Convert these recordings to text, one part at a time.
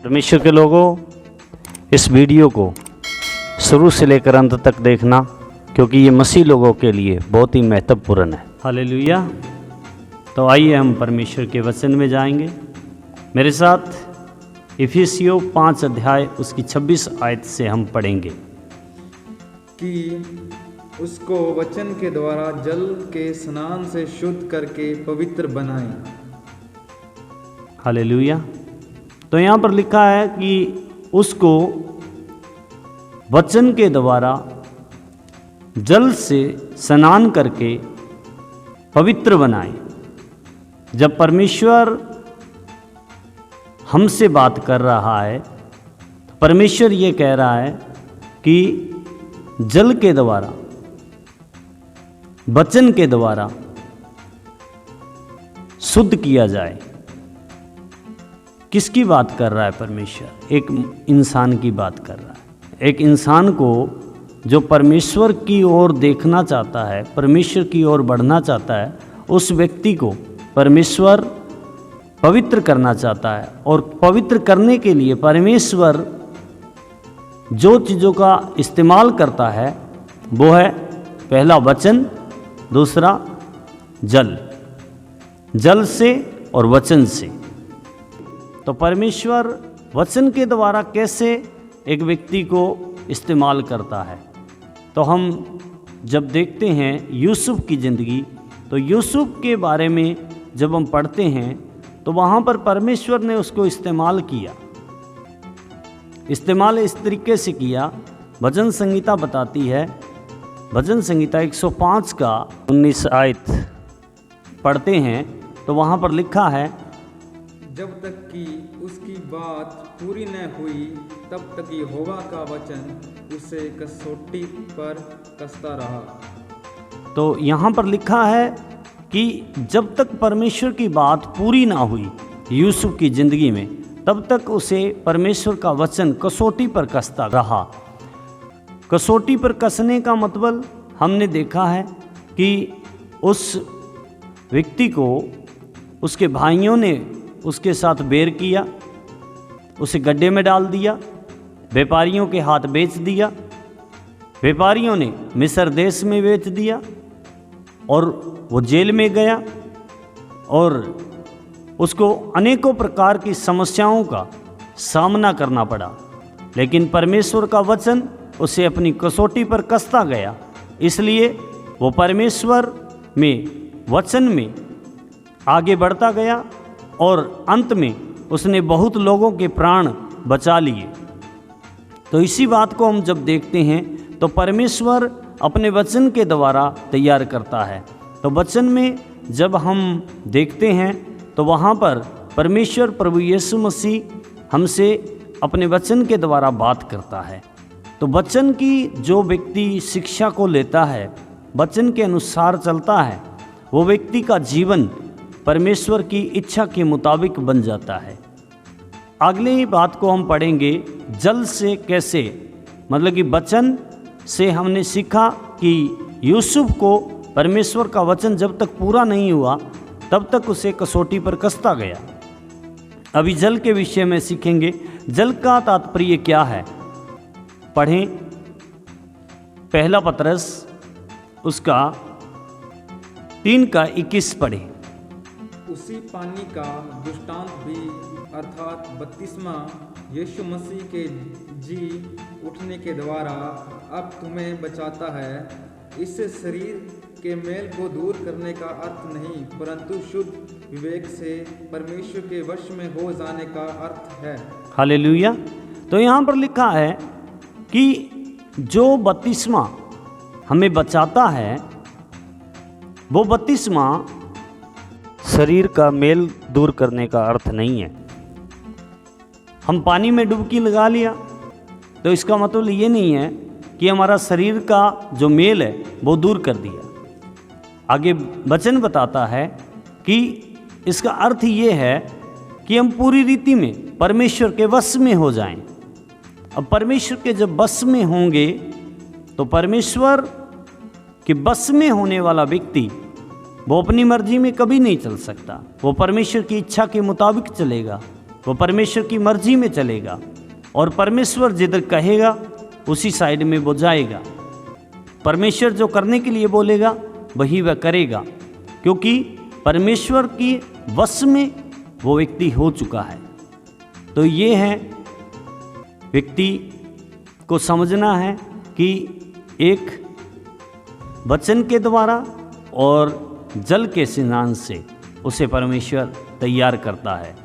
परमेश्वर के लोगों, इस वीडियो को शुरू से लेकर अंत तक देखना, क्योंकि ये मसीह लोगों के लिए बहुत ही महत्वपूर्ण है। हालेलुया। तो आइए हम परमेश्वर के वचन में जाएंगे। मेरे साथ इफिसियों 5 अध्याय उसकी 26 आयत से हम पढ़ेंगे कि उसको वचन के द्वारा जल के स्नान से शुद्ध करके पवित्र बनाएं। हालेलुया। तो यहाँ पर लिखा है कि उसको वचन के द्वारा जल से स्नान करके पवित्र बनाएं। जब परमेश्वर हमसे बात कर रहा है, परमेश्वर ये कह रहा है कि जल के द्वारा, वचन के द्वारा शुद्ध किया जाए। किसकी बात कर रहा है परमेश्वर? एक इंसान की बात कर रहा है। एक इंसान को जो परमेश्वर की ओर देखना चाहता है, परमेश्वर की ओर बढ़ना चाहता है, उस व्यक्ति को परमेश्वर पवित्र करना चाहता है। और पवित्र करने के लिए परमेश्वर जो चीज़ों का इस्तेमाल करता है वो है, पहला वचन, दूसरा जल। जल से और वचन से। तो परमेश्वर वचन के द्वारा कैसे एक व्यक्ति को इस्तेमाल करता है? तो हम जब देखते हैं यूसुफ की ज़िंदगी, तो यूसुफ के बारे में जब हम पढ़ते हैं तो वहाँ पर परमेश्वर ने उसको इस्तेमाल किया। इस्तेमाल इस तरीके से किया, भजन संहिता बताती है, भजन संहिता 105 का 19 आयत पढ़ते हैं तो वहाँ पर लिखा है, जब तक कि उसकी बात पूरी न हुई तब तक यहोवा का वचन उसे कसौटी पर कसता रहा। तो यहाँ पर लिखा है कि जब तक परमेश्वर की बात पूरी ना हुई यूसुफ की ज़िंदगी में, तब तक उसे परमेश्वर का वचन कसौटी पर कसता रहा। कसौटी पर कसने का मतलब हमने देखा है कि उस व्यक्ति को उसके भाइयों ने उसके साथ बैर किया, उसे गड्ढे में डाल दिया, व्यापारियों के हाथ बेच दिया, व्यापारियों ने मिस्र देश में बेच दिया और वो जेल में गया और उसको अनेकों प्रकार की समस्याओं का सामना करना पड़ा। लेकिन परमेश्वर का वचन उसे अपनी कसौटी पर कसता गया, इसलिए वो परमेश्वर में, वचन में आगे बढ़ता गया और अंत में उसने बहुत लोगों के प्राण बचा लिए। तो इसी बात को हम जब देखते हैं तो परमेश्वर अपने वचन के द्वारा तैयार करता है। तो वचन में जब हम देखते हैं तो वहाँ पर परमेश्वर प्रभु यीशु मसीह हमसे अपने वचन के द्वारा बात करता है। तो वचन की जो व्यक्ति शिक्षा को लेता है, वचन के अनुसार चलता है, वो व्यक्ति का जीवन परमेश्वर की इच्छा के मुताबिक बन जाता है। अगली बात को हम पढ़ेंगे, जल से कैसे, मतलब कि वचन से हमने सीखा कि यूसुफ को परमेश्वर का वचन जब तक पूरा नहीं हुआ तब तक उसे कसौटी पर कसता गया। अभी जल के विषय में सीखेंगे। जल का तात्पर्य क्या है? पढ़ें पहला पतरस उसका 3:21 पढ़ें। उसी पानी का दृष्टांत भी अर्थात बपतिस्मा यीशु मसीह के जी उठने के द्वारा अब तुम्हें बचाता है। इससे शरीर के मेल को दूर करने का अर्थ नहीं, परंतु शुद्ध विवेक से परमेश्वर के वश में हो जाने का अर्थ है। हालेलुया। तो यहाँ पर लिखा है कि जो बपतिस्मा हमें बचाता है, वो बपतिस्मा शरीर का मेल दूर करने का अर्थ नहीं है। हम पानी में डुबकी लगा लिया तो इसका मतलब ये नहीं है कि हमारा शरीर का जो मेल है वो दूर कर दिया। आगे वचन बताता है कि इसका अर्थ ये है कि हम पूरी रीति में परमेश्वर के वश में हो जाएं। अब परमेश्वर के जब वश में होंगे तो परमेश्वर के वश में होने वाला व्यक्ति वो अपनी मर्जी में कभी नहीं चल सकता, वो परमेश्वर की इच्छा के मुताबिक चलेगा। वो परमेश्वर की मर्जी में चलेगा और परमेश्वर जिधर कहेगा उसी साइड में वो जाएगा। परमेश्वर जो करने के लिए बोलेगा वही वह करेगा, क्योंकि परमेश्वर की वश में वो व्यक्ति हो चुका है। तो ये है व्यक्ति को समझना है कि एक वचन के द्वारा और जल के स्नान से उसे परमेश्वर तैयार करता है।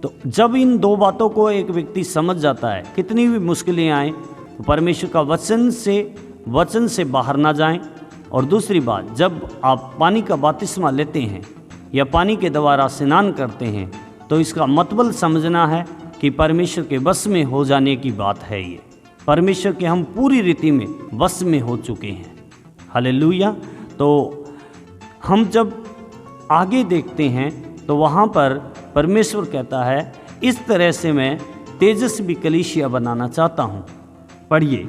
तो जब इन दो बातों को एक व्यक्ति समझ जाता है, कितनी भी मुश्किलें आए तो परमेश्वर का वचन से बाहर ना जाएं। और दूसरी बात, जब आप पानी का बपतिस्मा लेते हैं या पानी के द्वारा स्नान करते हैं तो इसका मतलब समझना है कि परमेश्वर के वश में हो जाने की बात है। ये परमेश्वर के हम पूरी रीति में वश में हो चुके हैं। हालेलुया। तो हम जब आगे देखते हैं तो वहाँ पर परमेश्वर कहता है, इस तरह से मैं तेजस्वी कलीसिया बनाना चाहता हूँ। पढ़िए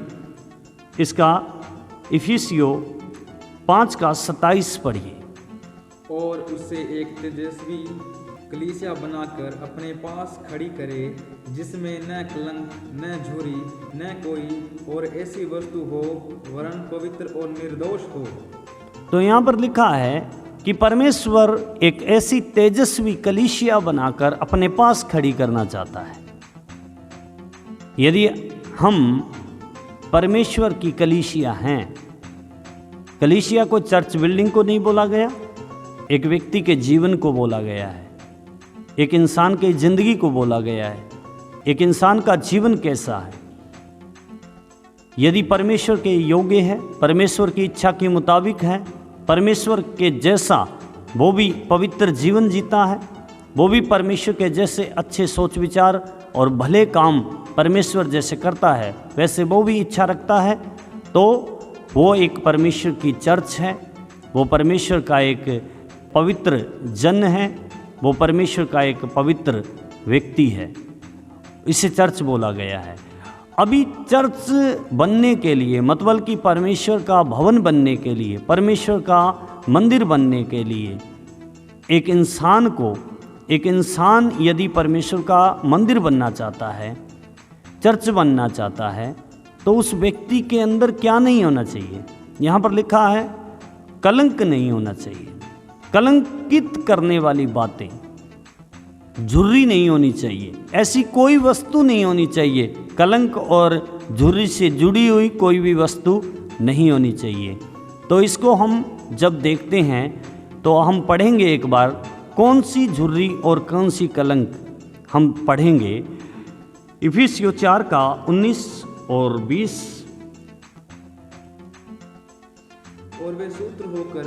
इसका इफिसियों 5:27 पढ़िए। और उसे एक तेजस्वी कलीसिया बनाकर अपने पास खड़ी करे, जिसमें न कलंक न झुरी न कोई और ऐसी वस्तु हो, वरन पवित्र और निर्दोष हो। तो यहाँ पर लिखा है कि परमेश्वर एक ऐसी तेजस्वी कलीसिया बनाकर अपने पास खड़ी करना चाहता है। यदि हम परमेश्वर की कलीसिया हैं, कलीसिया को चर्च बिल्डिंग को नहीं बोला गया, एक व्यक्ति के जीवन को बोला गया है, एक इंसान की जिंदगी को बोला गया है, एक इंसान का जीवन कैसा है। यदि परमेश्वर के योग्य है, परमेश्वर की इच्छा के मुताबिक है, परमेश्वर के जैसा वो भी पवित्र जीवन जीता है, वो भी परमेश्वर के जैसे अच्छे सोच विचार और भले काम परमेश्वर जैसे करता है, वैसे वो भी इच्छा रखता है, तो वो एक परमेश्वर की चर्च है, वो परमेश्वर का एक पवित्र जन है, वो परमेश्वर का एक पवित्र व्यक्ति है। इसे चर्च बोला गया है। अभी चर्च बनने के लिए, मतलब कि परमेश्वर का भवन बनने के लिए, परमेश्वर का मंदिर बनने के लिए एक इंसान यदि परमेश्वर का मंदिर बनना चाहता है, चर्च बनना चाहता है, तो उस व्यक्ति के अंदर क्या नहीं होना चाहिए? यहाँ पर लिखा है कलंक नहीं होना चाहिए। कलंकित करने वाली बातें, झुर्री नहीं होनी चाहिए, ऐसी कोई वस्तु नहीं होनी चाहिए। कलंक और झुर्री से जुड़ी हुई कोई भी वस्तु नहीं होनी चाहिए। तो इसको हम जब देखते हैं तो हम पढ़ेंगे एक बार, कौन सी झुर्री और कौन सी कलंक हम पढ़ेंगे। इफिसियों 4:19 और 20। और वे सूत्र होकर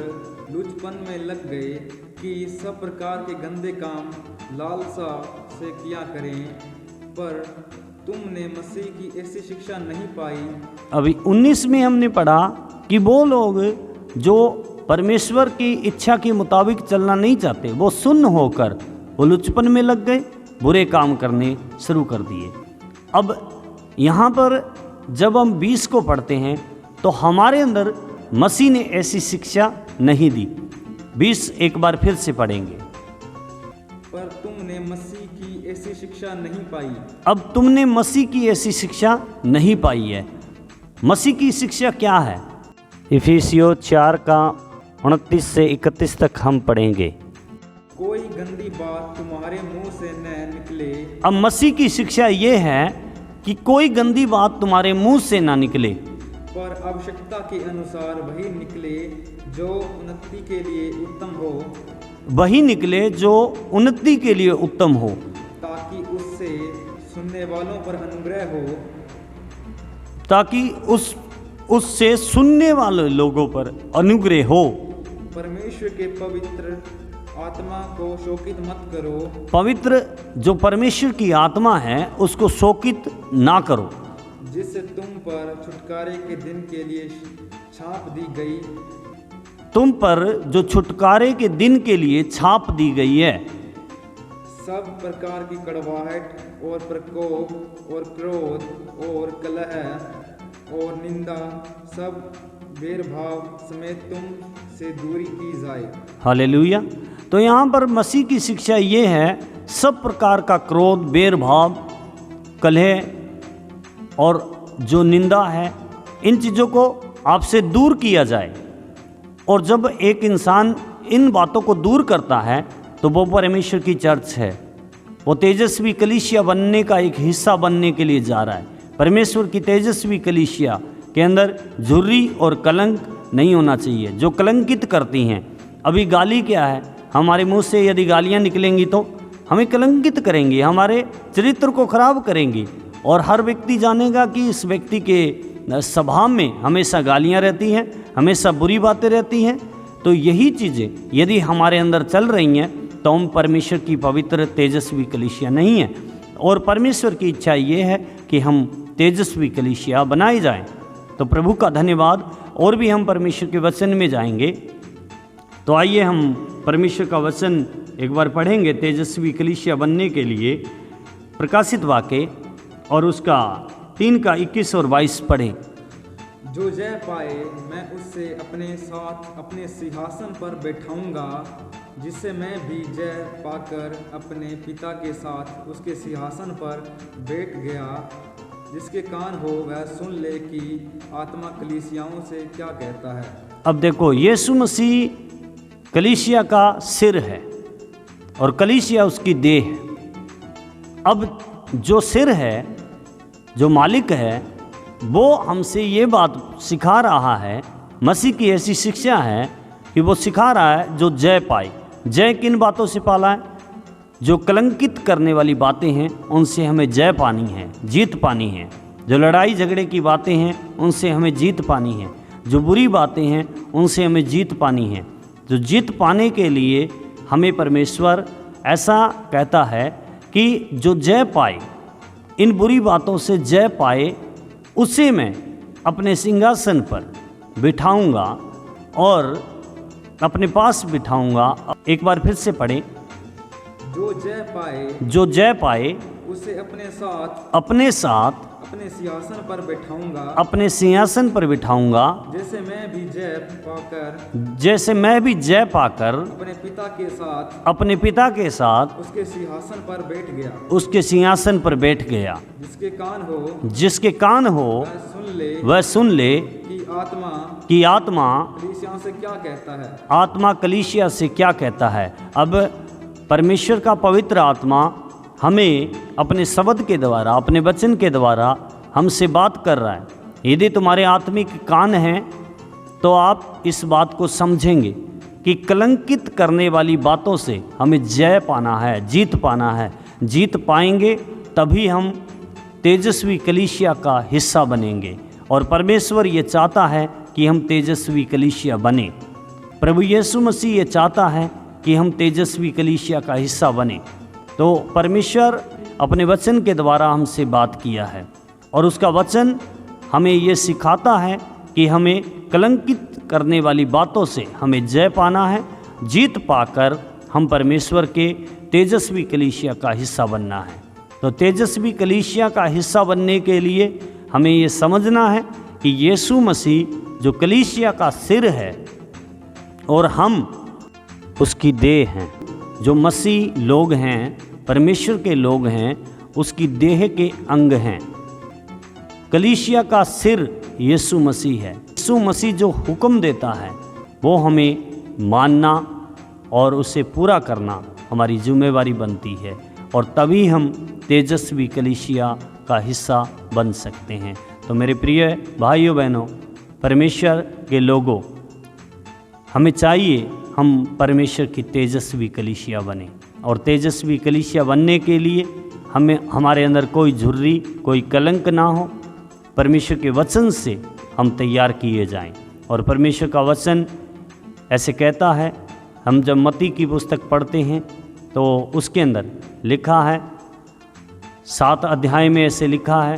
लुचपन में लग गए कि सब प्रकार के गंदे काम लालसा से किया करें, पर तुमने मसीह की ऐसी शिक्षा नहीं पाई। अभी 19 में हमने पढ़ा कि वो लोग जो परमेश्वर की इच्छा के मुताबिक चलना नहीं चाहते, वो सुन्न होकर वो लुचपन में लग गए, बुरे काम करने शुरू कर दिए। अब यहाँ पर जब हम 20 को पढ़ते हैं तो हमारे अंदर मसीह ने ऐसी शिक्षा नहीं दी। 20 एक बार फिर से पढ़ेंगे। पर तुमने मसीह की ऐसी शिक्षा नहीं पाई। अब तुमने मसीह की ऐसी शिक्षा नहीं पाई है। मसीह की शिक्षा क्या है? इफिसियों 4:29 से 31 तक हम पढ़ेंगे। कोई गंदी बात तुम्हारे मुंह से न निकले। अब मसीह की शिक्षा ये है कि कोई गंदी बात तुम्हारे मुंह से ना निकले, पर आवश्यकता के अनुसार वही निकले जो उन्नति के लिए उत्तम हो। वही निकले जो उन्नति के लिए उत्तम हो, ताकि उससे सुनने वालों पर अनुग्रह हो। ताकि उससे सुनने वाले लोगों पर अनुग्रह हो। परमेश्वर के पवित्र आत्मा को शोकित मत करो। पवित्र जो परमेश्वर की आत्मा है उसको शोकित ना करो, जिससे तुम पर छुटकारे के दिन के लिए छाप दी गई। तुम पर जो छुटकारे के दिन के लिए छाप दी गई है। सब प्रकार की कड़वाहट और प्रकोप और क्रोध और कलह और निंदा सब भेदभाव समेत तुम से दूरी की जाए। हालेलुया। तो यहाँ पर मसीह की शिक्षा ये है, सब प्रकार का क्रोध, भेदभाव, कलह और जो निंदा है, इन चीज़ों को आपसे दूर किया जाए। और जब एक इंसान इन बातों को दूर करता है तो वो परमेश्वर की चर्च है, वो तेजस्वी कलीसिया बनने का एक हिस्सा बनने के लिए जा रहा है। परमेश्वर की तेजस्वी कलीसिया के अंदर झुर्री और कलंक नहीं होना चाहिए, जो कलंकित करती हैं। अभी गाली क्या है, हमारे मुंह से यदि गालियां निकलेंगी तो हमें कलंकित करेंगी, हमारे चरित्र को खराब करेंगी, और हर व्यक्ति जानेगा कि इस व्यक्ति के स्वभाव में हमेशा गालियां रहती हैं, हमेशा बुरी बातें रहती हैं। तो यही चीज़ें यदि हमारे अंदर चल रही हैं तो हम परमेश्वर की पवित्र तेजस्वी कलीसिया नहीं है। और परमेश्वर की इच्छा ये है कि हम तेजस्वी कलीसिया बनाए जाएं। तो प्रभु का धन्यवाद। और भी हम परमेश्वर के वचन में जाएंगे, तो आइए हम परमेश्वर का वचन एक बार पढ़ेंगे तेजस्वी कलीसिया बनने के लिए। प्रकाशित वाक्य और उसका 3 का 21 और 22 पढ़ें। जो जय पाए मैं उससे अपने साथ अपने सिंहासन पर बैठाऊंगा, जिससे मैं भी जय पाकर अपने पिता के साथ उसके सिंहासन पर बैठ गया। जिसके कान हो वह सुन ले कि आत्मा कलीसियाओं से क्या कहता है। अब देखो, यीशु मसीह कलीसिया का सिर है और कलीसिया उसकी देह है। अब जो सिर है, जो मालिक है, वो हमसे ये बात सिखा रहा है। मसीह की ऐसी शिक्षा है कि वो सिखा रहा है जो जय पाए। जय किन बातों से पाला है? जो कलंकित करने वाली बातें हैं उनसे हमें जय पानी है, जीत पानी है। जो लड़ाई झगड़े की बातें हैं उनसे हमें जीत पानी है। जो बुरी बातें हैं उनसे हमें जीत पानी है। जो जीत पाने के लिए हमें परमेश्वर ऐसा कहता है कि जो जय पाए, इन बुरी बातों से जय पाए, उसे मैं अपने सिंहासन पर बिठाऊंगा और अपने पास बिठाऊंगा। एक बार फिर से पढ़ें। जो जय पाए, जो जय पाए उसे अपने साथ अपने साथ अपने सिंहासन पर बैठाऊंगा, अपने सिंहासन पर बिठाऊंगा, जैसे मैं भी जय पाकर अपने पिता के साथ उसके सिंहासन पर बैठ गया। उसके सिंहासन पर बैठ गया। जिसके कान हो वह सुन ले कि आत्मा कलीसियाओं से क्या कहता है। आत्मा कलीसिया से क्या कहता है। अब परमेश्वर का पवित्र आत्मा हमें अपने शब्द के द्वारा, अपने वचन के द्वारा हमसे बात कर रहा है। यदि तुम्हारे आत्मिक कान हैं तो आप इस बात को समझेंगे कि कलंकित करने वाली बातों से हमें जय पाना है, जीत पाना है। जीत पाएंगे तभी हम तेजस्वी कलीसिया का हिस्सा बनेंगे। और परमेश्वर ये चाहता है कि हम तेजस्वी कलीसिया बने। प्रभु यीशु मसीह ये चाहता है कि हम तेजस्वी कलीसिया का हिस्सा बने। तो परमेश्वर अपने वचन के द्वारा हमसे बात किया है और उसका वचन हमें ये सिखाता है कि हमें कलंकित करने वाली बातों से हमें जय पाना है। जीत पाकर हम परमेश्वर के तेजस्वी कलीसिया का हिस्सा बनना है। तो तेजस्वी कलीसिया का हिस्सा बनने के लिए हमें ये समझना है कि यीशु मसीह जो कलीसिया का सिर है और हम उसकी देह हैं। जो मसीह लोग हैं, परमेश्वर के लोग हैं, उसकी देह के अंग हैं। कलीसिया का सिर यीशु मसीह है। यीशु मसीह जो हुक्म देता है वो हमें मानना और उसे पूरा करना हमारी जिम्मेवारी बनती है, और तभी हम तेजस्वी कलीसिया का हिस्सा बन सकते हैं। तो मेरे प्रिय भाइयों बहनों, परमेश्वर के लोगों, हमें चाहिए हम परमेश्वर की तेजस्वी कलीसिया बने। और तेजस्वी कलीसिया बनने के लिए हमारे अंदर कोई झुर्री, कोई कलंक ना हो। परमेश्वर के वचन से हम तैयार किए जाएं। और परमेश्वर का वचन ऐसे कहता है, हम जब मत्ती की पुस्तक पढ़ते हैं तो उसके अंदर लिखा है, 7 अध्याय में ऐसे लिखा है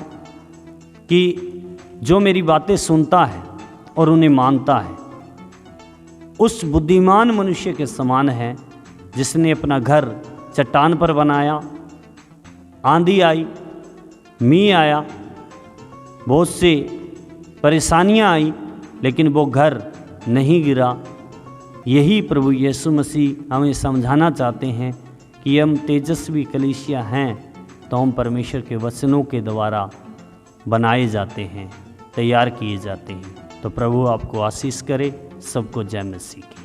कि जो मेरी बातें सुनता है और उन्हें मानता है, उस बुद्धिमान मनुष्य के समान है जिसने अपना घर चट्टान पर बनाया। आंधी आई, मींह आया, बहुत से परेशानियां आई, लेकिन वो घर नहीं गिरा। यही प्रभु यीशु मसीह हमें समझाना चाहते हैं कि हम तेजस्वी कलीसिया हैं तो हम परमेश्वर के वचनों के द्वारा बनाए जाते हैं, तैयार किए जाते हैं। तो प्रभु आपको आशीष करे। सबको जय मसीह की।